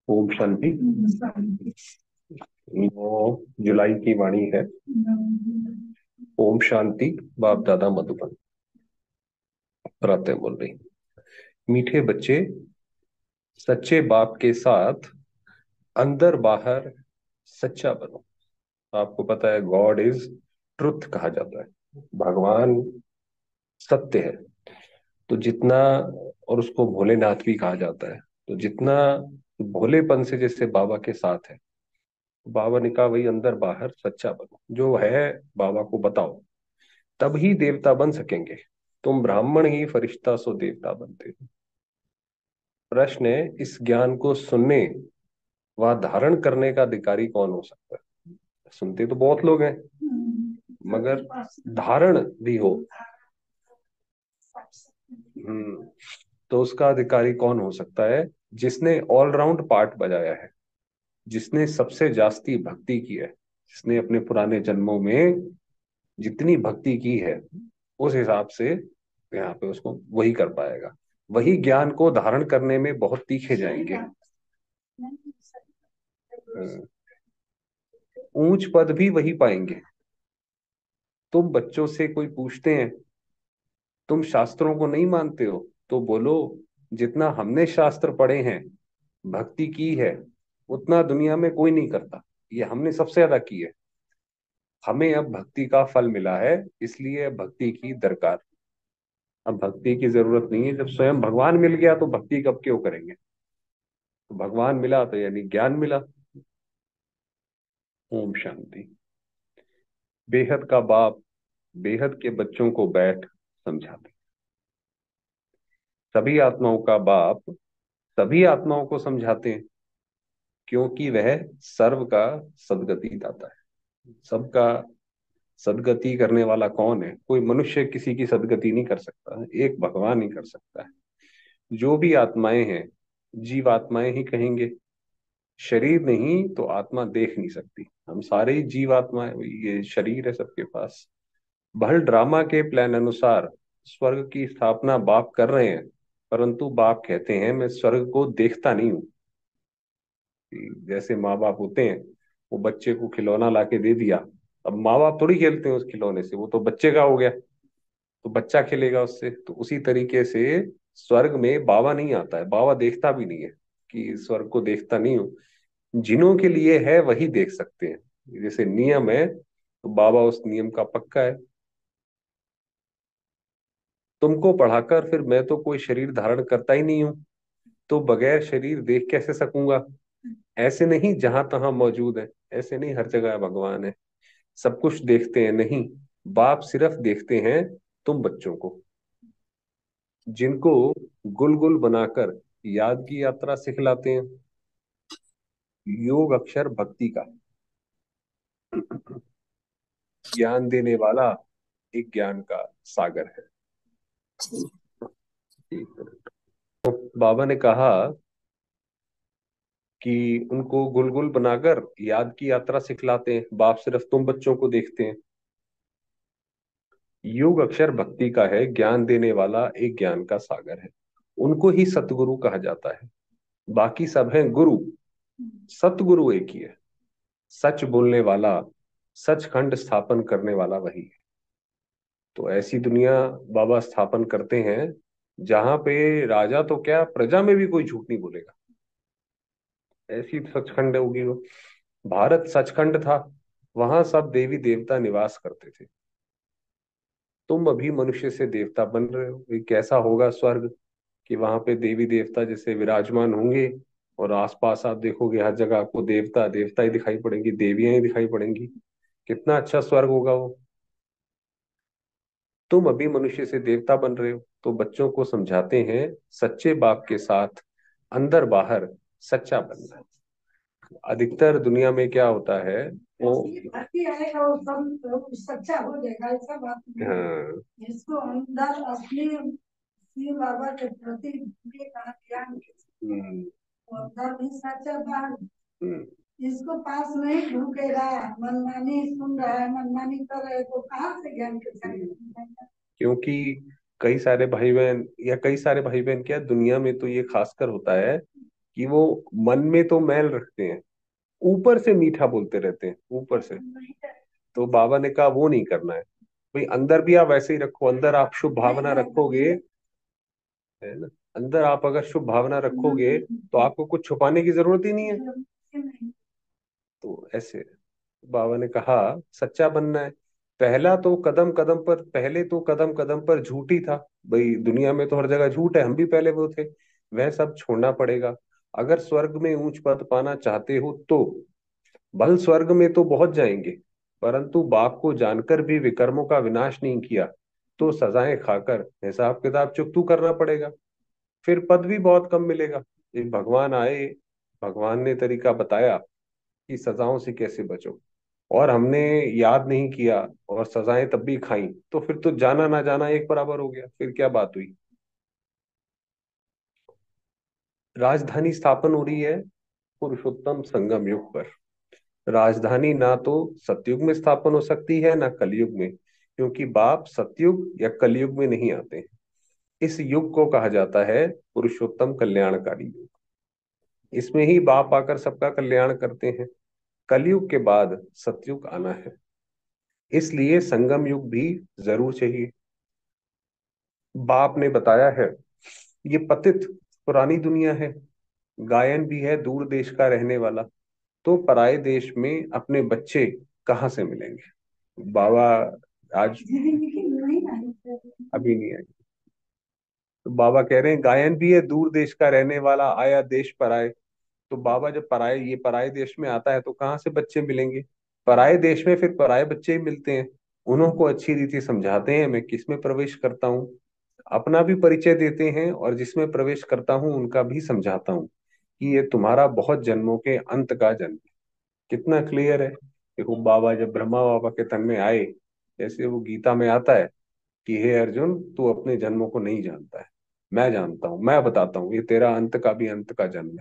ओम शांति। 9 जुलाई की वाणी है। ओम शांति। बाप दादा मधुबन प्रातः बोल रही। मीठे बच्चे, सच्चे बाप के साथ अंदर बाहर सच्चा बनो। आपको पता है गॉड इज ट्रुथ कहा जाता है, भगवान सत्य है। तो जितना, और उसको भोलेनाथ भी कहा जाता है, तो जितना भोलेपन से जैसे बाबा के साथ है, बाबा ने कहा वही अंदर बाहर सच्चा बनो, जो है बाबा को बताओ, तब ही देवता बन सकेंगे। तुम ब्राह्मण ही फरिश्ता सो देवता बनते हो। प्रश्न है, इस ज्ञान को सुनने व धारण करने का अधिकारी कौन हो सकता है? सुनते तो बहुत लोग हैं, मगर धारण भी हो। हम्म तो उसका अधिकारी कौन हो सकता है? जिसने ऑलराउंड पार्ट बजाया है, जिसने सबसे जास्ती भक्ति की है, जिसने अपने पुराने जन्मों में जितनी भक्ति की है, उस हिसाब से यहाँ पे उसको वही कर पाएगा। वही ज्ञान को धारण करने में बहुत तीखे जाएंगे। ऊंच पद भी वही पाएंगे। तुम बच्चों से कोई पूछते हैं, तुम शास्त्रों को नहीं मानते हो? तो बोलो, जितना हमने शास्त्र पढ़े हैं, भक्ति की है, उतना दुनिया में कोई नहीं करता। ये हमने सबसे ज्यादा की है। हमें अब भक्ति का फल मिला है, इसलिए अब भक्ति की दरकार। अब भक्ति की जरूरत नहीं है। जब स्वयं भगवान मिल गया तो भक्ति कब क्यों करेंगे? तो भगवान मिला तो यानी ज्ञान मिला। ओम शांति। बेहद का बाप बेहद के बच्चों को बैठ समझाते। सभी आत्माओं का बाप सभी आत्माओं को समझाते हैं, क्योंकि वह सर्व का सदगति दाता है। सबका सदगति करने वाला कौन है? कोई मनुष्य किसी की सदगति नहीं कर सकता, एक भगवान ही कर सकता है। जो भी आत्माएं हैं, जीव आत्माएं ही कहेंगे। शरीर नहीं तो आत्मा देख नहीं सकती। हम सारे ही जीव आत्माएं, ये शरीर है सबके पास। भल ड्रामा के प्लान अनुसार स्वर्ग की स्थापना बाप कर रहे हैं, परंतु बाप कहते हैं मैं स्वर्ग को देखता नहीं हूँ। जैसे माँ बाप होते हैं, वो बच्चे को खिलौना लाके दे दिया, अब माँ बाप थोड़ी खेलते हैं उस खिलौने से, वो तो बच्चे का हो गया, तो बच्चा खेलेगा उससे। तो उसी तरीके से स्वर्ग में बाबा नहीं आता है, बाबा देखता भी नहीं है, कि स्वर्ग को देखता नहीं हूँ। जिन्हों के लिए है वही देख सकते हैं। जैसे नियम है, तो बाबा उस नियम का पक्का है। तुमको पढ़ाकर फिर मैं तो कोई शरीर धारण करता ही नहीं हूं, तो बगैर शरीर देख कैसे सकूंगा? ऐसे नहीं जहां तहां मौजूद है, ऐसे नहीं हर जगह भगवान है, सब कुछ देखते हैं नहीं। बाप सिर्फ देखते हैं तुम बच्चों को, जिनको गुल गुल बनाकर याद की यात्रा सिखलाते हैं। योग अक्षर भक्ति का ज्ञान देने वाला एक ज्ञान का सागर है। तो बाबा ने कहा कि उनको गुलगुल बनाकर याद की यात्रा सिखलाते हैं, बाप सिर्फ तुम बच्चों को देखते हैं। युग अक्षर भक्ति का है, ज्ञान देने वाला एक ज्ञान का सागर है। उनको ही सतगुरु कहा जाता है। बाकी सब हैं गुरु, सतगुरु एक ही है। सच बोलने वाला, सचखंड स्थापन करने वाला वही है। तो ऐसी दुनिया बाबा स्थापन करते हैं, जहां पे राजा तो क्या, प्रजा में भी कोई झूठ नहीं बोलेगा। ऐसी सचखंड होगी वो। भारत सचखंड था, वहां सब देवी देवता निवास करते थे। तुम अभी मनुष्य से देवता बन रहे हो। ये कैसा होगा स्वर्ग, कि वहां पे देवी देवता जैसे विराजमान होंगे, और आसपास आप देखोगे हर जगह आपको देवता देवता ही दिखाई पड़ेंगी, देवियां ही दिखाई पड़ेंगी। कितना अच्छा स्वर्ग होगा वो। तुम अभी मनुष्य से देवता बन रहे हो, तो बच्चों को समझाते हैं सच्चे बाप के साथ अंदर बाहर सच्चा बनना। अधिकतर दुनिया में क्या होता है, वो भक्ति आएगा वो सब सच्चा हो जाएगा, ऐसा बात नहीं है। हाँ, जिसको अंदर असली शिव बाबा के प्रति ज्ञान, वो अंदर भी सच्चा बात। इसको पास नहीं ढूंढेगा, मनमानी सुन रहा है, मनमानी कर रहे, तो कहाँ से ज्ञान के जाएगा? क्योंकि कई सारे भाई बहन, या कई सारे भाई बहन क्या दुनिया में तो ये खासकर होता है कि वो मन में तो मैल रखते हैं, ऊपर से मीठा बोलते रहते हैं, ऊपर से। तो बाबा ने कहा वो नहीं करना है भाई, अंदर भी आप वैसे ही रखो, अंदर आप शुभ भावना रखोगे, है ना। अंदर आप अगर शुभ भावना रखोगे तो आपको कुछ छुपाने की जरूरत ही नहीं है। तो ऐसे बाबा ने कहा सच्चा बनना है, पहले तो कदम कदम पर झूठ ही था। भाई दुनिया में तो हर जगह झूठ है, हम भी पहले वो थे। वह सब छोड़ना पड़ेगा। अगर स्वर्ग में ऊंच पद पाना चाहते हो तो भल स्वर्ग में तो बहुत जाएंगे, परंतु बाप को जानकर भी विकर्मों का विनाश नहीं किया तो सजाएं खाकर हिसाब किताब चुकतू करना पड़ेगा। फिर पद भी बहुत कम मिलेगा। एक भगवान आए, भगवान ने तरीका बताया कि सजाओं से कैसे बचो, और हमने याद नहीं किया और सजाएं तब भी खाई, तो फिर तो जाना ना जाना एक बराबर हो गया, फिर क्या बात हुई। राजधानी स्थापन हो रही है पुरुषोत्तम संगम युग पर। राजधानी ना तो सतयुग में स्थापन हो सकती है ना कलयुग में, क्योंकि बाप सतयुग या कलयुग में नहीं आते। इस युग को कहा जाता है पुरुषोत्तम कल्याणकारी युग। इसमें ही बाप आकर सबका कल्याण करते हैं। कलयुग के बाद सतयुग आना है, इसलिए संगम युग भी जरूर चाहिए। बाप ने बताया है ये पतित पुरानी दुनिया है, गायन भी है दूर देश का रहने वाला, तो पराये देश में अपने बच्चे कहाँ से मिलेंगे। बाबा आज अभी नहीं आए। तो बाबा कह रहे हैं गायन भी है दूर देश का रहने वाला, आया देश पराए। तो बाबा जब पराये देश में आता है तो कहाँ से बच्चे मिलेंगे। पराये देश में फिर पराये बच्चे ही मिलते हैं। उन्हों को अच्छी रीति समझाते हैं मैं किसमें प्रवेश करता हूँ, अपना भी परिचय देते हैं, और जिसमें प्रवेश करता हूँ उनका भी समझाता हूँ कि ये तुम्हारा बहुत जन्मों के अंत का जन्म है। कितना क्लियर है। देखो बाबा जब ब्रह्मा बाबा के तन में आए, जैसे वो गीता में आता है कि हे अर्जुन तू अपने जन्मों को नहीं जानता है, मैं जानता हूँ, मैं बताता हूँ, ये तेरा अंत का भी अंत का जन्म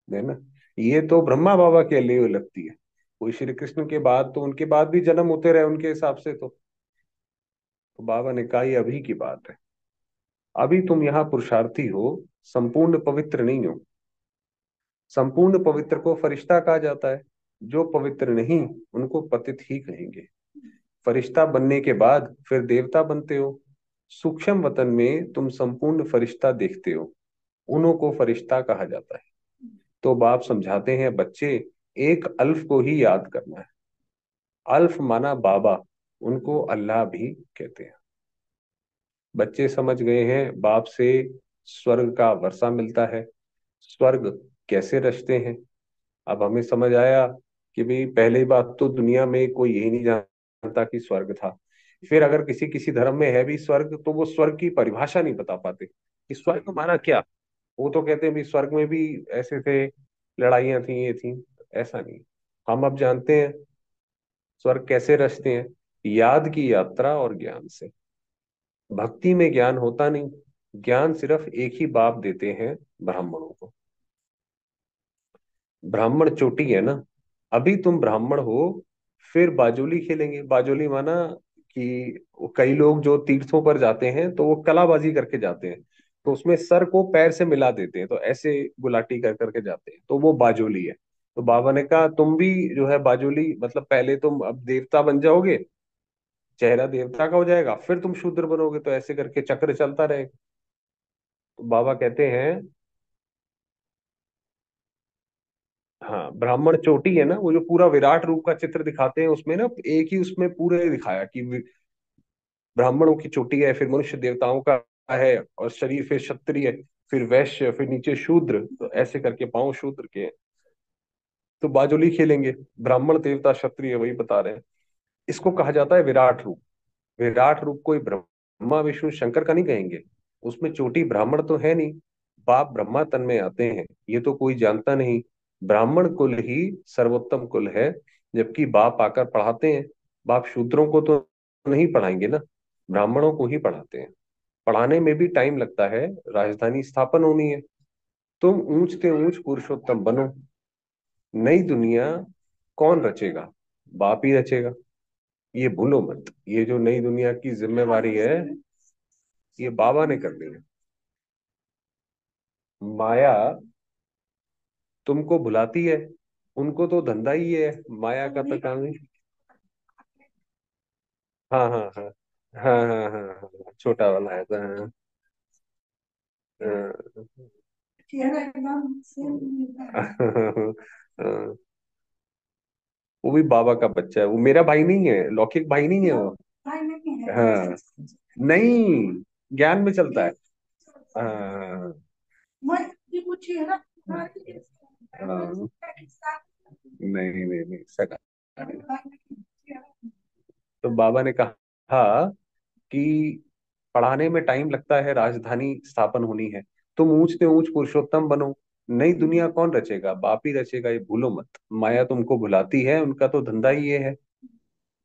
है ना। ये तो ब्रह्मा बाबा के लिए लगती है। कोई श्री कृष्ण के बाद तो उनके बाद भी जन्म होते रहे उनके हिसाब से तो बाबा ने कहा ये अभी की बात है, अभी तुम यहाँ पुरुषार्थी हो, संपूर्ण पवित्र नहीं हो। संपूर्ण पवित्र को फरिश्ता कहा जाता है, जो पवित्र नहीं उनको पतित ही कहेंगे। फरिश्ता बनने के बाद फिर देवता बनते हो। सूक्ष्म वतन में तुम संपूर्ण फरिश्ता देखते हो, उन्हों को फरिश्ता कहा जाता है। तो बाप समझाते हैं बच्चे, एक अल्फ को ही याद करना है। अल्फ माना बाबा, उनको अल्लाह भी कहते हैं। बच्चे समझ गए हैं बाप से स्वर्ग का वर्षा मिलता है, स्वर्ग कैसे रचते हैं। अब हमें समझ आया कि भाई पहली बात तो दुनिया में कोई यही नहीं जानता कि स्वर्ग था। फिर अगर किसी किसी धर्म में है भी स्वर्ग, तो वो स्वर्ग की परिभाषा नहीं बता पाते कि स्वर्ग माना क्या। वो तो कहते हैं भी स्वर्ग में भी ऐसे थे, लड़ाइयां थी, ये थी। ऐसा नहीं, हम अब जानते हैं स्वर्ग कैसे रचते हैं, याद की यात्रा और ज्ञान से। भक्ति में ज्ञान होता नहीं, ज्ञान सिर्फ एक ही बाप देते हैं, ब्राह्मणों को। ब्राह्मण चोटी है ना। अभी तुम ब्राह्मण हो, फिर बाजोली खेलेंगे। बाजोली माना कि कई लोग जो तीर्थों पर जाते हैं तो वो कलाबाजी करके जाते हैं, तो उसमें सर को पैर से मिला देते हैं, तो ऐसे गुलाटी कर करके जाते हैं, तो वो बाजोली है। तो बाबा ने कहा तुम भी जो है बाजोली, मतलब पहले तुम अब देवता बन जाओगे, चेहरा देवता का हो जाएगा, फिर तुम शूद्र बनोगे, तो ऐसे करके चक्र चलता रहेगा। तो बाबा कहते हैं हाँ, ब्राह्मण चोटी है ना, वो जो पूरा विराट रूप का चित्र दिखाते हैं उसमें ना, एक ही उसमें पूरे दिखाया कि ब्राह्मणों की चोटी है, फिर मनुष्य देवताओं का है, और शरीर फिर क्षत्रिय, फिर वैश्य, फिर नीचे शूद्र, तो ऐसे करके पांव शूद्र के हैं। तो बाजुली खेलेंगे, ब्राह्मण देवता क्षत्रिय, वही बता रहे हैं। इसको कहा जाता है विराट रूप। विराट रूप कोई ब्रह्मा विष्णु शंकर का नहीं कहेंगे, उसमें चोटी ब्राह्मण तो है नहीं। बाप ब्रह्मा तन में आते हैं, ये तो कोई जानता नहीं। ब्राह्मण कुल ही सर्वोत्तम कुल है, जबकि बाप आकर पढ़ाते हैं। बाप शूद्रों को तो नहीं पढ़ाएंगे ना, ब्राह्मणों को ही पढ़ाते हैं। पढ़ाने में भी टाइम लगता है, राजधानी स्थापन होनी है। तुम ऊंच से ऊंच पुरुषोत्तम बनो। नई दुनिया कौन रचेगा, बाप ही रचेगा। ये भूलो मत, ये जो नई दुनिया की जिम्मेवारी है ये बाबा ने करनी है। माया तुमको भुलाती है। उनको तो धंधा ही है, माया का तो काम है। हाँ हाँ हाँ हाँ हाँ हाँ हाँ, छोटा वाला है तो हाँ। हाँ, हाँ, वो भी बाबा का बच्चा है, वो मेरा भाई नहीं है, लौकिक भाई नहीं है वो। हाँ, नहीं, ज्ञान में चलता है। हाँ हाँ, नहीं नहीं नहीं, सगा नहीं। तो बाबा ने कहा कि पढ़ाने में टाइम लगता है, राजधानी स्थापन होनी है, तुम ऊंचते ऊंच पुरुषोत्तम बनो। नई दुनिया कौन रचेगा, बाप ही रचेगा, ये भूलो मत। माया तुमको भुलाती है, उनका तो धंधा ही ये है।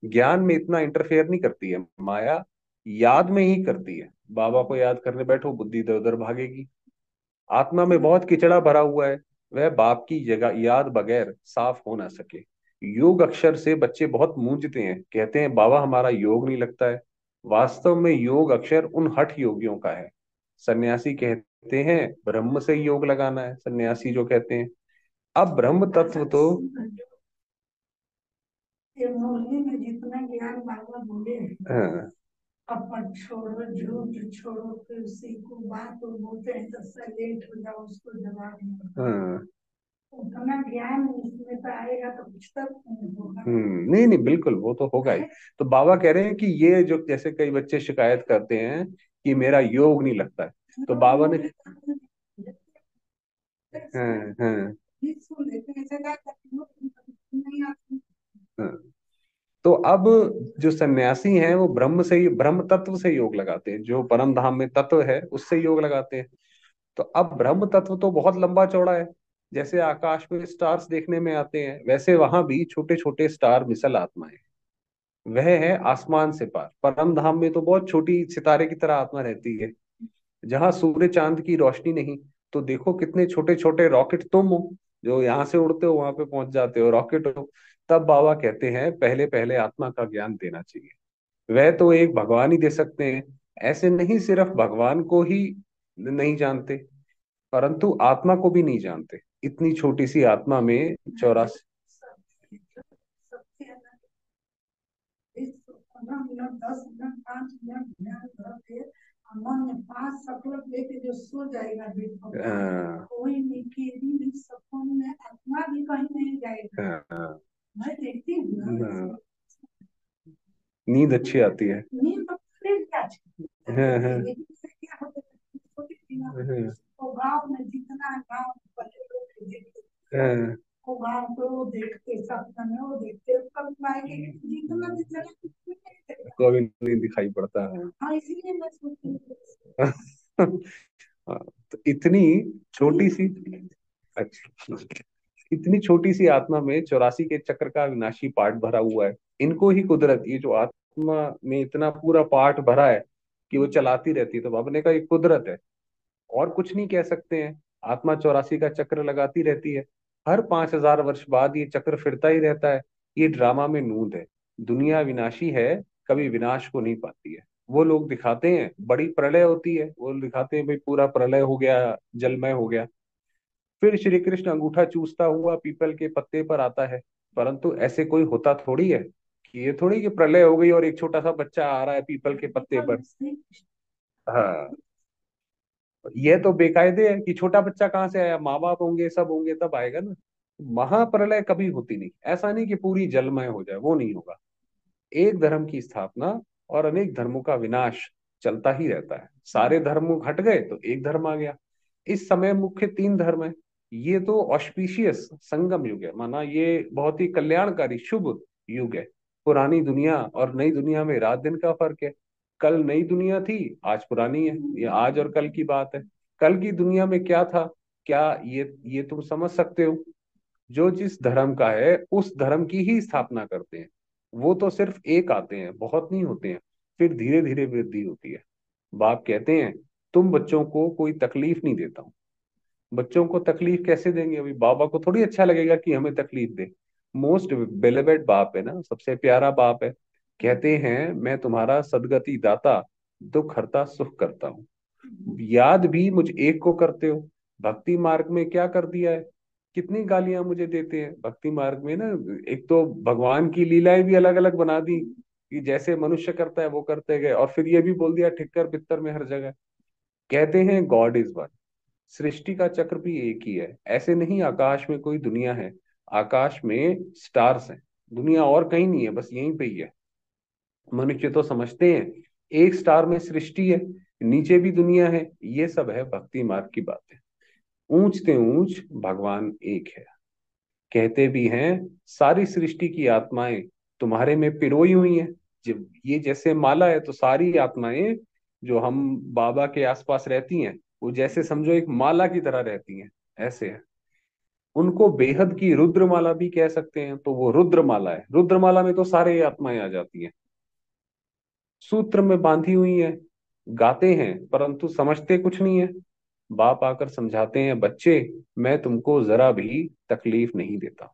ज्ञान में इतना इंटरफेयर नहीं करती है माया, याद में ही करती है। बाबा को याद करने बैठो, बुद्धि इधर उधर भागेगी। आत्मा में बहुत किचड़ा भरा हुआ है, वह बाप की जगह याद बगैर साफ हो ना सके। योग अक्षर से बच्चे बहुत मूंझते हैं, कहते हैं बाबा हमारा योग नहीं लगता है। वास्तव में योग अक्षर उन हठ योगियों का है। सन्यासी कहते हैं ब्रह्म से योग लगाना है, सन्यासी जो कहते हैं। अब ब्रह्म तत्व तो ये मुरली में जितना ज्ञान बाबा बोले हैं, हाँ कपट छोड़ो, झूठ छोड़ो, फिर सीखो, बात वो बोलते हैं तो साइलेंट हो जाओ, उसको जवाब नहीं दो। हाँ, उतना ज्ञान इसमें तो आएगा तो कुछ तक नहीं होगा। नहीं नहीं, बिल्कुल वो तो होगा ही। तो बाबा कह रहे हैं कि ये जो, जैसे कई बच्चे शिकायत करते हैं कि मेरा योग नहीं लगता है, तो बाबा ने हाँ हाँ हाँ, तो अब जो सन्यासी हैं वो ब्रह्म से ही, ब्रह्म तत्व से योग लगाते हैं, जो परम धाम में तत्व है उससे योग लगाते हैं। तो अब ब्रह्म तत्व तो बहुत लंबा चौड़ा है। जैसे आकाश में स्टार्स देखने में आते हैं, वैसे वहां भी छोटे छोटे स्टार मिसल आत्माएं। वह है आसमान से पार, परम धाम में तो बहुत छोटी सितारे की तरह आत्मा रहती है, जहां सूर्य चांद की रोशनी नहीं। तो देखो कितने छोटे छोटे रॉकेट तुम हो, जो यहाँ से उड़ते हो वहां पे पहुंच जाते हो, रॉकेट हो। तब बाबा कहते हैं पहले पहले आत्मा का ज्ञान देना चाहिए। वह तो एक भगवान ही दे सकते हैं। ऐसे नहीं सिर्फ भगवान को ही नहीं जानते, परंतु आत्मा को भी नहीं जानते। इतनी छोटी सी आत्मा में 84। मिनट 10 मिनट 5 मिनट ध्यान करके मन में 5 संकल्प लेके जो सो जाएगा कोई निकेरी भी सपन में आत्मा भी कहीं नहीं जाएगा। मैं देखती हूँ ना, नींद अच्छी आती है। नींद तो फिर क्या क्या होता है, छोटी सी ना, तो गाँव में जितना गाँव पहले लोग देखते, वो गाँव को वो देखते, सपना में वो देखते, कब पाएंगे जितना भी चला कभी नहीं दिखाई पड़ता है। हाँ इसीलिए मैं सोचती हूँ। हाँ, तो इतनी छोटी सी, अच्छा, इतनी छोटी सी आत्मा में 84 के चक्र का विनाशी पार्ट भरा हुआ है। इनको ही कुदरत, ये जो आत्मा में इतना पूरा पार्ट भरा है कि वो चलाती रहती है, तो बाबा ने कहा ये कुदरत है, और कुछ नहीं कह सकते हैं। आत्मा 84 का चक्र लगाती रहती है, हर 5,000 वर्ष बाद ये चक्र फिरता ही रहता है। ये ड्रामा में नूंद है। दुनिया विनाशी है, कभी विनाश को नहीं पाती है। वो लोग दिखाते हैं बड़ी प्रलय होती है, वो दिखाते हैं भाई पूरा प्रलय हो गया, जलमय हो गया। फिर श्री कृष्ण अंगूठा चूसता हुआ पीपल के पत्ते पर आता है। परंतु ऐसे कोई होता थोड़ी है कि ये थोड़ी कि प्रलय हो गई और एक छोटा सा बच्चा आ रहा है पीपल के पत्ते पर। हाँ, ये तो बेकायदे है कि छोटा बच्चा कहाँ से आया, माँ बाप होंगे, सब होंगे तब आएगा ना। महाप्रलय कभी होती नहीं, ऐसा नहीं कि पूरी जलमय हो जाए, वो नहीं होगा। एक धर्म की स्थापना और अनेक धर्मों का विनाश चलता ही रहता है। सारे धर्म हट गए तो एक धर्म आ गया। इस समय मुख्य 3 धर्म है। ये तो ऑस्पिशियस संगम युग है, माना ये बहुत ही कल्याणकारी शुभ युग है। पुरानी दुनिया और नई दुनिया में रात दिन का फर्क है। कल नई दुनिया थी, आज पुरानी है। ये आज और कल की बात है। कल की दुनिया में क्या था, क्या ये तुम समझ सकते हो? जो जिस धर्म का है उस धर्म की ही स्थापना करते हैं। वो तो सिर्फ एक आते हैं, बहुत नहीं होते हैं। फिर धीरे धीरे वृद्धि होती है। बाप कहते हैं तुम बच्चों को कोई तकलीफ नहीं देता हूँ। बच्चों को तकलीफ कैसे देंगे, अभी बाबा को थोड़ी अच्छा लगेगा कि हमें तकलीफ दे। मोस्ट बेलेवेड बाप है ना, सबसे प्यारा बाप है। कहते हैं मैं तुम्हारा सदगति दाता, दुख हरता सुख करता हूँ। याद भी मुझ एक को करते हो। भक्ति मार्ग में क्या कर दिया है कितनी गालियां मुझे देते हैं भक्ति मार्ग में ना। एक तो भगवान की लीलाएं भी अलग अलग बना दी कि जैसे मनुष्य करता है वो करते गए, और फिर ये भी बोल दिया ठिक्कर बित्तर में हर जगह। कहते हैं गॉड इज वन, सृष्टि का चक्र भी एक ही है। ऐसे नहीं आकाश में कोई दुनिया है, आकाश में स्टार्स हैं, दुनिया और कहीं नहीं है, बस यहीं पे ही है। मनुष्य तो समझते हैं एक स्टार में सृष्टि है, नीचे भी दुनिया है। ये सब है भक्ति मार्ग की बातें। ऊंच ते ऊंच भगवान एक है। कहते भी हैं सारी सृष्टि की आत्माएं तुम्हारे में पिरोई हुई हैं। जब ये जैसे माला है तो सारी आत्माएं जो हम बाबा के आसपास रहती हैं, वो जैसे समझो एक माला की तरह रहती हैं, ऐसे है। उनको बेहद की रुद्रमाला भी कह सकते हैं, तो वो रुद्रमाला है। रुद्रमाला में तो सारे आत्माएं आ जाती हैं, सूत्र में बांधी हुई है। गाते हैं परंतु समझते कुछ नहीं है। बाप आकर समझाते हैं बच्चे, मैं तुमको जरा भी तकलीफ नहीं देता।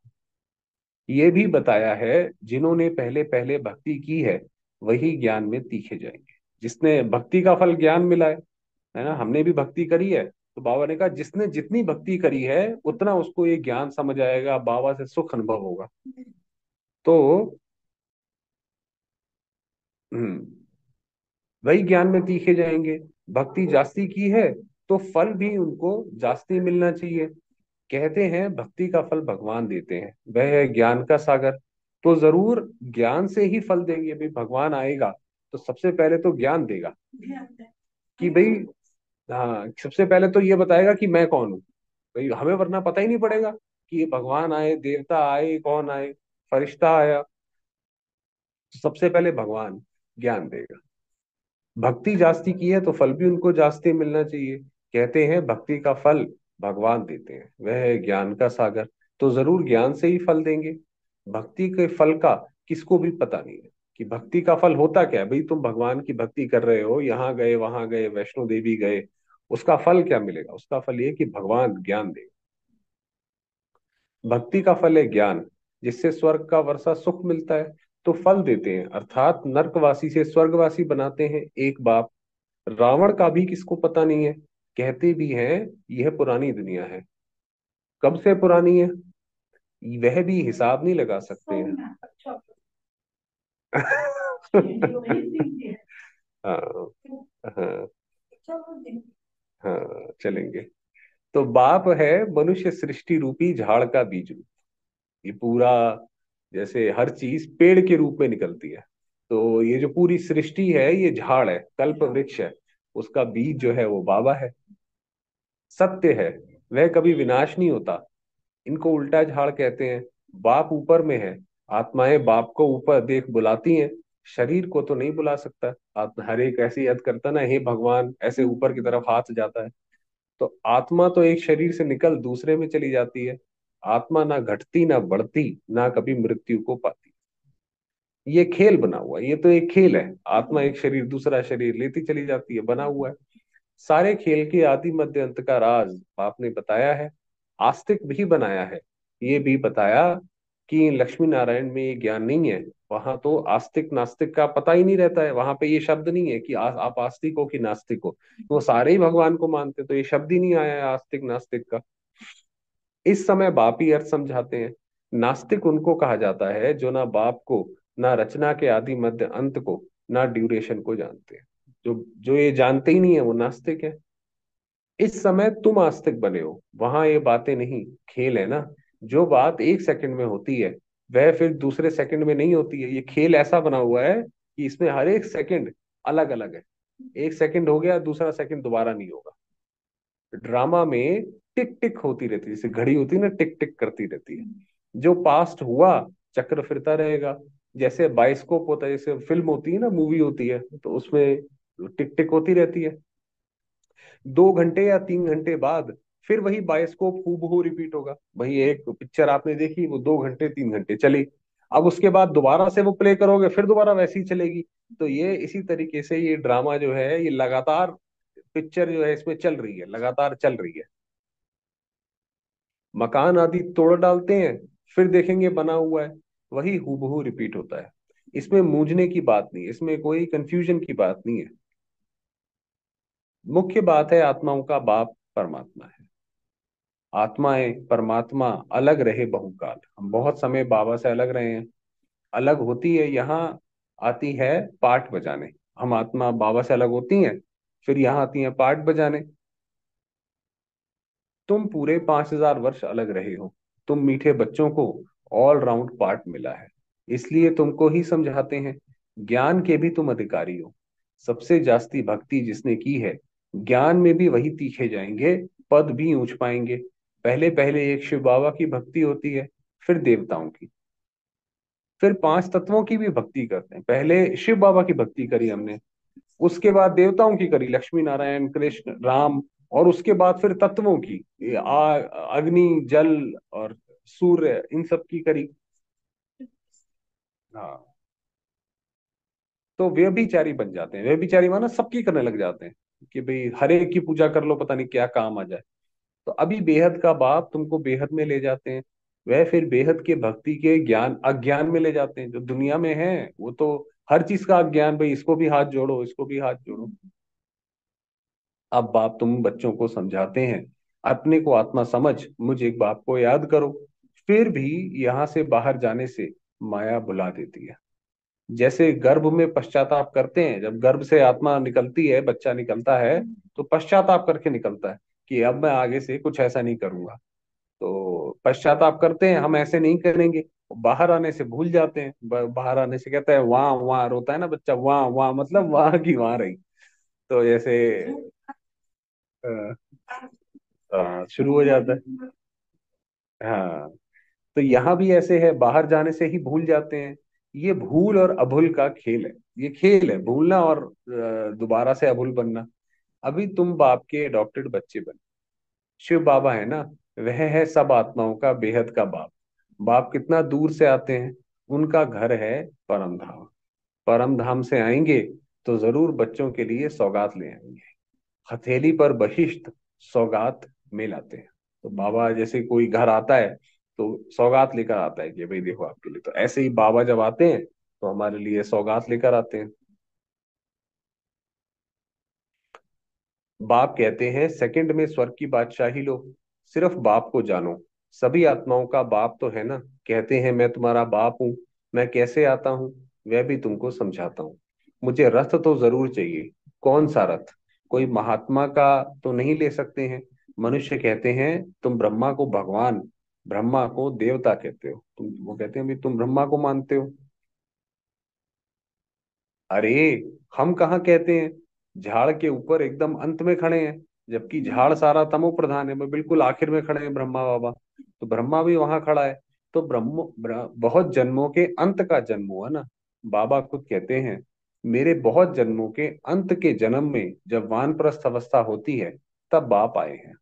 ये भी बताया है जिन्होंने पहले पहले भक्ति की है वही ज्ञान में तीखे जाएंगे। जिसने भक्ति का फल ज्ञान मिला है ना, हमने भी भक्ति करी है, तो बाबा ने कहा जिसने जितनी भक्ति करी है उतना उसको ये ज्ञान समझ आएगा, बाबा से सुख अनुभव होगा। तो हम्म वही ज्ञान में तीखे जाएंगे। भक्ति जास्ती की है तो फल भी उनको जास्ती मिलना चाहिए। कहते हैं भक्ति का फल भगवान देते हैं, वह है ज्ञान का सागर। तो जरूर ज्ञान से ही फल देंगे भाई। भगवान आएगा तो सबसे पहले तो ज्ञान देगा कि भाई, हाँ सबसे पहले तो ये बताएगा कि मैं कौन हूँ भाई। हमें वरना पता ही नहीं पड़ेगा कि ये भगवान आए, देवता आए, कौन आए, फरिश्ता आया। तो सबसे पहले भगवान ज्ञान देगा। भक्ति जास्ती की है तो फल भी उनको जास्ती मिलना चाहिए। कहते हैं भक्ति का फल भगवान देते हैं, वह है ज्ञान का सागर। तो जरूर ज्ञान से ही फल देंगे। भक्ति के फल का किसको भी पता नहीं है कि भक्ति का फल होता क्या है। भाई तुम भगवान की भक्ति कर रहे हो, यहाँ गए वहां गए वैष्णो देवी गए, उसका फल क्या मिलेगा? उसका फल ये कि भगवान ज्ञान देगा। भक्ति का फल है ज्ञान, जिससे स्वर्ग का वर्षा सुख मिलता है। तो फल देते हैं अर्थात नर्कवासी से स्वर्गवासी बनाते हैं एक बाप। रावण का भी किसको पता नहीं है। कहते भी हैं यह पुरानी दुनिया है। कब से पुरानी है वह भी हिसाब नहीं लगा सकते हैं। हाँ, हाँ, हाँ, चलेंगे। तो बाप है मनुष्य सृष्टि रूपी झाड़ का बीज रूप। ये पूरा जैसे हर चीज पेड़ के रूप में निकलती है, तो ये जो पूरी सृष्टि है ये झाड़ है, कल्प वृक्ष है। उसका बीज जो है वो बाबा है। सत्य है, वह कभी विनाश नहीं होता। इनको उल्टा झाड़ कहते हैं। बाप ऊपर में है, आत्माएं बाप को ऊपर देख बुलाती हैं। शरीर को तो नहीं बुला सकता। आत्मा हर एक ऐसी याद करता ना, हे भगवान ऐसे ऊपर की तरफ हाथ जाता है। तो आत्मा तो एक शरीर से निकल दूसरे में चली जाती है। आत्मा ना घटती ना बढ़ती, ना कभी मृत्यु को पाती। ये खेल बना हुआ है, ये तो एक खेल है। आत्मा एक शरीर दूसरा शरीर लेती चली जाती है, बना हुआ है। सारे खेल के आदि मध्य अंत का राज आपने बताया है। आस्तिक भी बनाया है। ये भी बताया कि लक्ष्मी नारायण में ये ज्ञान नहीं है। वहां तो आस्तिक नास्तिक का पता ही नहीं रहता है। वहां पे ये शब्द नहीं है कि आप आस्तिक हो कि नास्तिक हो। वो सारे ही भगवान को मानते, तो ये शब्द ही नहीं आया है आस्तिक नास्तिक का। इस समय बाप ही अर्थ समझाते हैं। नास्तिक उनको कहा जाता है जो ना बाप को, ना रचना के आदि मध्य अंत को, ना ड्यूरेशन को जानते हैं। जो जो ये जानते ही नहीं है वो नास्तिक है। इस समय तुम आस्तिक बने हो, वहां ये बातें नहीं, खेल है ना। जो बात एक सेकंड में होती है वह फिर दूसरे सेकंड में नहीं होती है। ये खेल ऐसा बना हुआ है कि इसमें हर एक सेकंड अलग अलग है। एक सेकंड हो गया, दूसरा सेकंड दोबारा नहीं होगा। ड्रामा में टिक टिक होती रहती है, जैसे घड़ी होती है ना, टिक टिक करती रहती है। जो पास्ट हुआ चक्र फिरता रहेगा। जैसे बाइस्कोप होता है, जैसे फिल्म होती है ना, मूवी होती है, तो उसमें टिक टिक होती रहती है। 2 घंटे या 3 घंटे बाद फिर वही बायोस्कोप हूबहू रिपीट होगा। वही एक पिक्चर आपने देखी, वो 2 घंटे 3 घंटे चली। अब उसके बाद दोबारा से वो प्ले करोगे, फिर दोबारा वैसी ही चलेगी। तो ये इसी तरीके से ये ड्रामा जो है ये लगातार, पिक्चर जो है इसमें चल रही है, लगातार चल रही है। मकान आदि तोड़ डालते हैं, फिर देखेंगे बना हुआ है, वही हूबहू रिपीट होता है। इसमें मूंझने की बात नहीं, इसमें कोई कंफ्यूजन की बात नहीं है। मुख्य बात है आत्माओं का बाप परमात्मा है। आत्माएं परमात्मा अलग रहे बहुकाल। हम बहुत समय बाबा से अलग रहे हैं। अलग होती है यहाँ, आती है पाठ बजाने। हम आत्मा बाबा से अलग होती हैं, फिर यहाँ आती हैं पाठ बजाने। तुम पूरे 5,000 वर्ष अलग रहे हो। तुम मीठे बच्चों को ऑल राउंड पार्ट मिला है, इसलिए तुमको ही समझाते हैं। ज्ञान के भी तुम अधिकारी हो। सबसे जास्ती भक्ति जिसने की है, ज्ञान में भी वही तीखे जाएंगे, पद भी ऊंच पाएंगे। पहले पहले एक शिव बाबा की भक्ति होती है, फिर देवताओं की, फिर 5 तत्वों की भी भक्ति करते हैं। पहले शिव बाबा की भक्ति करी हमने, उसके बाद देवताओं की करी, लक्ष्मी नारायण कृष्ण राम, और उसके बाद फिर तत्वों की, ये अग्नि जल और सूर्य, इन सब की करी। हाँ, तो व्यभिचारी बन जाते हैं। व्यभिचारी माना सबकी करने लग जाते हैं कि भाई हर एक की पूजा कर लो, पता नहीं क्या काम आ जाए। तो अभी बेहद का बाप तुमको बेहद में ले जाते हैं, वह फिर बेहद के भक्ति के ज्ञान अज्ञान में ले जाते हैं। जो दुनिया में है वो तो हर चीज का अज्ञान, भाई इसको भी हाथ जोड़ो, इसको भी हाथ जोड़ो। अब बाप तुम बच्चों को समझाते हैं, अपने को आत्मा समझ, मुझ एक बाप को याद करो। फिर भी यहाँ से बाहर जाने से माया बुला देती है। जैसे गर्भ में पश्चाताप करते हैं, जब गर्भ से आत्मा निकलती है, बच्चा निकलता है, तो पश्चाताप करके निकलता है कि अब मैं आगे से कुछ ऐसा नहीं करूंगा। तो पश्चाताप करते हैं, हम ऐसे नहीं करेंगे। बाहर आने से भूल जाते हैं। बाहर आने से कहता है वहां वहां, रोता है ना बच्चा, वहां वहां, मतलब वहां की वहां रही। तो जैसे शुरू हो जाता है। हाँ, तो यहाँ भी ऐसे है, बाहर जाने से ही भूल जाते हैं। ये भूल और अभूल का खेल है। ये खेल है भूलना और दोबारा से अभूल बनना। अभी तुम बाप के अडॉप्टेड बच्चे बने। शिव बाबा है ना, वह है सब आत्माओं का बेहद का बाप। बाप कितना दूर से आते हैं, उनका घर है परम धाम। परम धाम से आएंगे तो जरूर बच्चों के लिए सौगात ले आएंगे। हथेली पर बहिष्ठ सौगात में लाते हैं। तो बाबा जैसे कोई घर आता है तो सौगात लेकर आता है कि भाई देखो आपके लिए। तो ऐसे ही बाबा जब आते हैं तो हमारे लिए सौगात लेकर आते हैं। बाप कहते हैं सेकंड में स्वर्ग की बादशाही लो, सिर्फ बाप को जानो। सभी आत्माओं का बाप तो है ना। कहते हैं मैं तुम्हारा बाप हूं, मैं कैसे आता हूं वह भी तुमको समझाता हूँ। मुझे रथ तो जरूर चाहिए। कौन सा रथ? कोई महात्मा का तो नहीं ले सकते हैं। मनुष्य कहते हैं तुम ब्रह्मा को भगवान, ब्रह्मा को देवता कहते हो। तुम, वो कहते हैं भी तुम ब्रह्मा को मानते हो। अरे, हम कहाँ कहते हैं झाड़ के ऊपर एकदम अंत में खड़े हैं, जबकि झाड़ सारा तमो प्रधान है, वो बिल्कुल आखिर में खड़े हैं ब्रह्मा बाबा। तो ब्रह्मा भी वहां खड़ा है। तो बहुत जन्मों के अंत का जन्म हुआ ना। बाबा खुद कहते हैं मेरे बहुत जन्मों के अंत के जन्म में जब वानप्रस्थ अवस्था होती है, तब बाप आए हैं।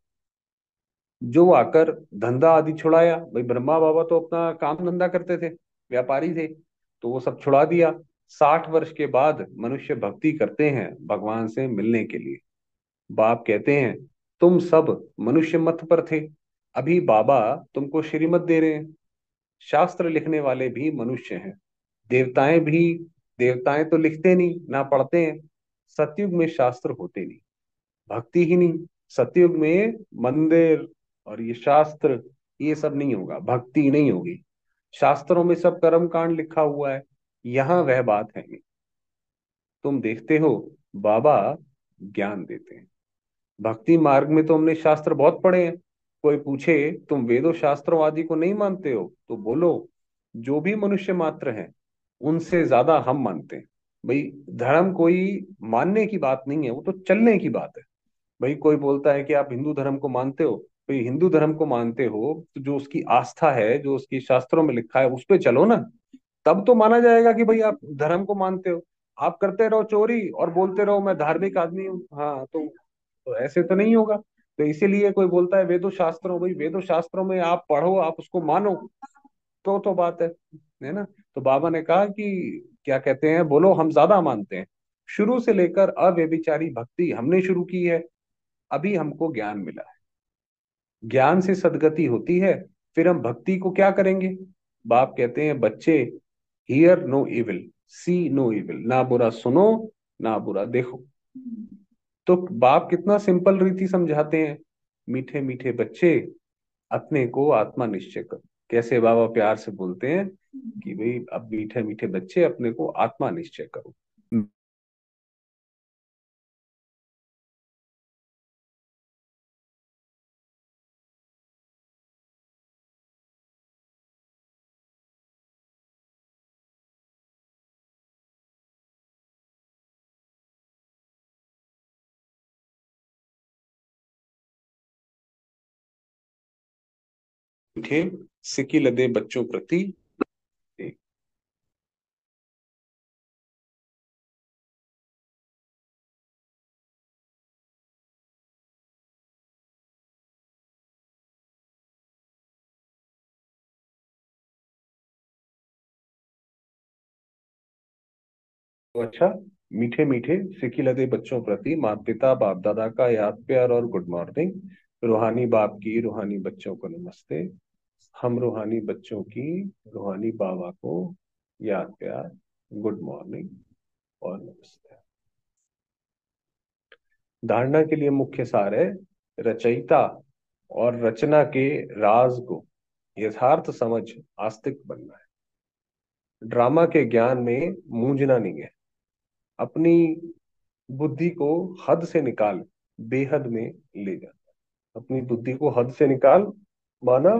जो आकर धंधा आदि छुड़ाया। भाई ब्रह्मा बाबा तो अपना काम धंधा करते थे, व्यापारी थे, तो वो सब छुड़ा दिया। 60 वर्ष के बाद मनुष्य भक्ति करते हैं भगवान से मिलने के लिए। बाप कहते हैं तुम सब मनुष्य मत पर थे, अभी बाबा तुमको श्रीमत दे रहे हैं। शास्त्र लिखने वाले भी मनुष्य हैं। देवताएं भी, देवताएं तो लिखते नहीं ना पढ़ते हैं। सतयुग में शास्त्र होते नहीं, भक्ति ही नहीं। सतयुग में मंदिर और ये शास्त्र, ये सब नहीं होगा, भक्ति नहीं होगी। शास्त्रों में सब कर्म कांड लिखा हुआ है, यहाँ वह बात है नहीं। तुम देखते हो बाबा ज्ञान देते हैं। भक्ति मार्ग में तो हमने शास्त्र बहुत पढ़े हैं। कोई पूछे तुम वेदों शास्त्रों आदि को नहीं मानते हो, तो बोलो जो भी मनुष्य मात्र हैं उनसे ज्यादा हम मानते हैं। भाई धर्म कोई मानने की बात नहीं है, वो तो चलने की बात है। भाई कोई बोलता है कि आप हिंदू धर्म को मानते हो, भाई हिंदू धर्म को मानते हो तो जो उसकी आस्था है, जो उसकी शास्त्रों में लिखा है उस पे चलो ना। तब तो माना जाएगा कि भाई आप धर्म को मानते हो। आप करते रहो चोरी और बोलते रहो मैं धार्मिक आदमी हूँ, हाँ तो ऐसे तो नहीं होगा। तो इसीलिए कोई बोलता है वेदों शास्त्रों, भाई वेदों शास्त्रों में आप पढ़ो, आप उसको मानो, तो बात है ना। तो बाबा ने कहा कि क्या कहते हैं, बोलो हम ज्यादा मानते हैं। शुरू से लेकर अव्यभिचारी भक्ति हमने शुरू की है, अभी हमको ज्ञान मिला है। ज्ञान से सदगति होती है, फिर हम भक्ति को क्या करेंगे। बाप कहते हैं बच्चे, hear no evil, see no evil, ना बुरा सुनो ना बुरा देखो। तो बाप कितना सिंपल रीति समझाते हैं। मीठे मीठे बच्चे, अपने को आत्मा निश्चय करो। कैसे बाबा प्यार से बोलते हैं कि भाई अब मीठे मीठे बच्चे अपने को आत्मा निश्चय करो। मीठे सिकी लदे बच्चों प्रति। तो अच्छा, मीठे मीठे सिकी लदे बच्चों प्रति माता पिता बाप दादा का याद प्यार और गुड मॉर्निंग। रूहानी बाप की रूहानी बच्चों को नमस्ते। हम रूहानी बच्चों की रूहानी बाबा को याद प्यार, गुड मॉर्निंग और नमस्ते। धारणा के लिए मुख्य सार है, रचयिता और रचना के राज को यथार्थ समझ आस्तिक बनना है। ड्रामा के ज्ञान में मूंझना नहीं है। अपनी बुद्धि को हद से निकाल बेहद में ले जा। अपनी बुद्धि को हद से निकाल, माना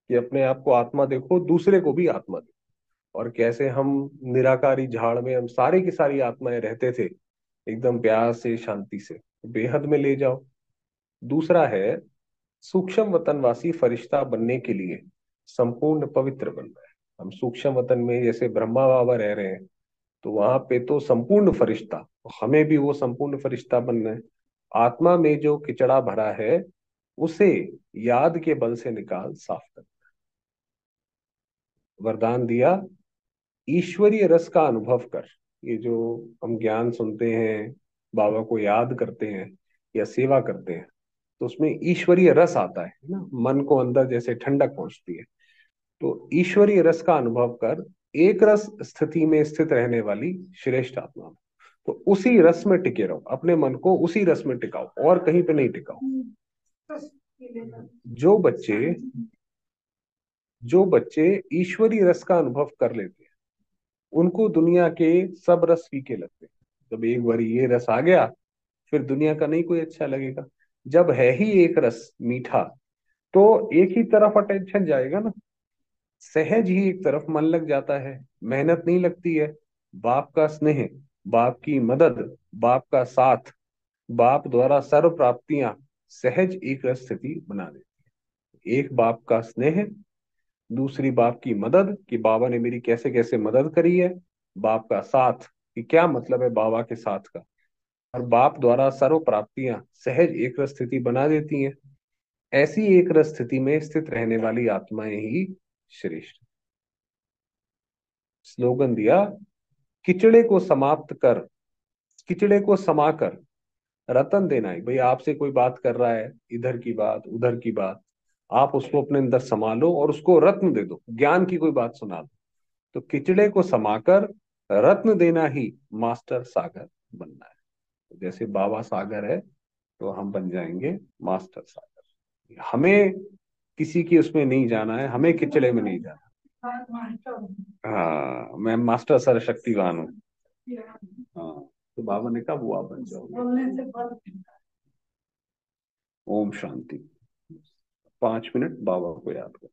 कि अपने आप को आत्मा देखो, दूसरे को भी आत्मा देखो। और कैसे हम निराकारी झाड़ में हम सारी की सारी आत्माएं रहते थे, एकदम प्यार से शांति से, बेहद में ले जाओ। दूसरा है, सूक्ष्म वतनवासी फरिश्ता बनने के लिए संपूर्ण पवित्र बनना है। हम सूक्ष्म वतन में जैसे ब्रह्मा बाबा रह रहे हैं, तो वहां पे तो संपूर्ण फरिश्ता, तो हमें भी वो संपूर्ण फरिश्ता बनना है। आत्मा में जो किचड़ा भरा है उसे याद के बल से निकाल साफ कर। वरदान दिया, ईश्वरीय रस का अनुभव कर। ये जो हम ज्ञान सुनते हैं, बाबा को याद करते हैं या सेवा करते हैं, तो उसमें ईश्वरीय रस आता है ना, मन को अंदर जैसे ठंडक पहुंचती है। तो ईश्वरीय रस का अनुभव कर, एक रस स्थिति में स्थित रहने वाली श्रेष्ठ आत्मा। तो उसी रस में टिके रहो, अपने मन को उसी रस में टिकाओ और कहीं पे नहीं टिकाओ। जो बच्चे जो बच्चे ईश्वरीय रस का अनुभव कर लेते हैं, उनको दुनिया के सब रस फीके लगते हैं। जब एक बार ये रस आ गया, फिर दुनिया का नहीं कोई अच्छा लगेगा। जब है ही एक रस मीठा, तो एक ही तरफ अटेंशन जाएगा ना, सहज ही एक तरफ मन लग जाता है, मेहनत नहीं लगती है। बाप का स्नेह, बाप की मदद, बाप का साथ, बाप द्वारा सर्व प्राप्तियां सहज एक रस स्थिति बना देती है। एक बाप का स्नेह, दूसरी बाप की मदद कि बाबा ने मेरी कैसे कैसे मदद करी है, बाप का साथ कि क्या मतलब है बाबा के साथ का, और बाप द्वारा सर्व प्राप्तियां सहज एक रस स्थिति बना देती हैं। ऐसी एक रस स्थिति में स्थित रहने वाली आत्माएं ही श्रेष्ठ। स्लोगन दिया, किचड़े को समाप्त कर, किचड़े को समाकर रतन देना है। भाई आपसे कोई बात कर रहा है, इधर की बात उधर की बात, आप उसको अपने अंदर संभालो और उसको रत्न दे दो, ज्ञान की कोई बात सुना दो। तो किचड़े को समाकर रत्न देना ही मास्टर सागर बनना है। जैसे बाबा सागर है, तो हम बन जाएंगे मास्टर सागर। हमें किसी की उसमें नहीं जाना है, हमें किचड़े में नहीं जाना। हाँ, मैं मास्टर सर्वशक्तिवान हूँ। हाँ, तो बाबा ने कहा वो आप बन जाओगे। ओम शांति। 5 मिनट बाबा को याद करो।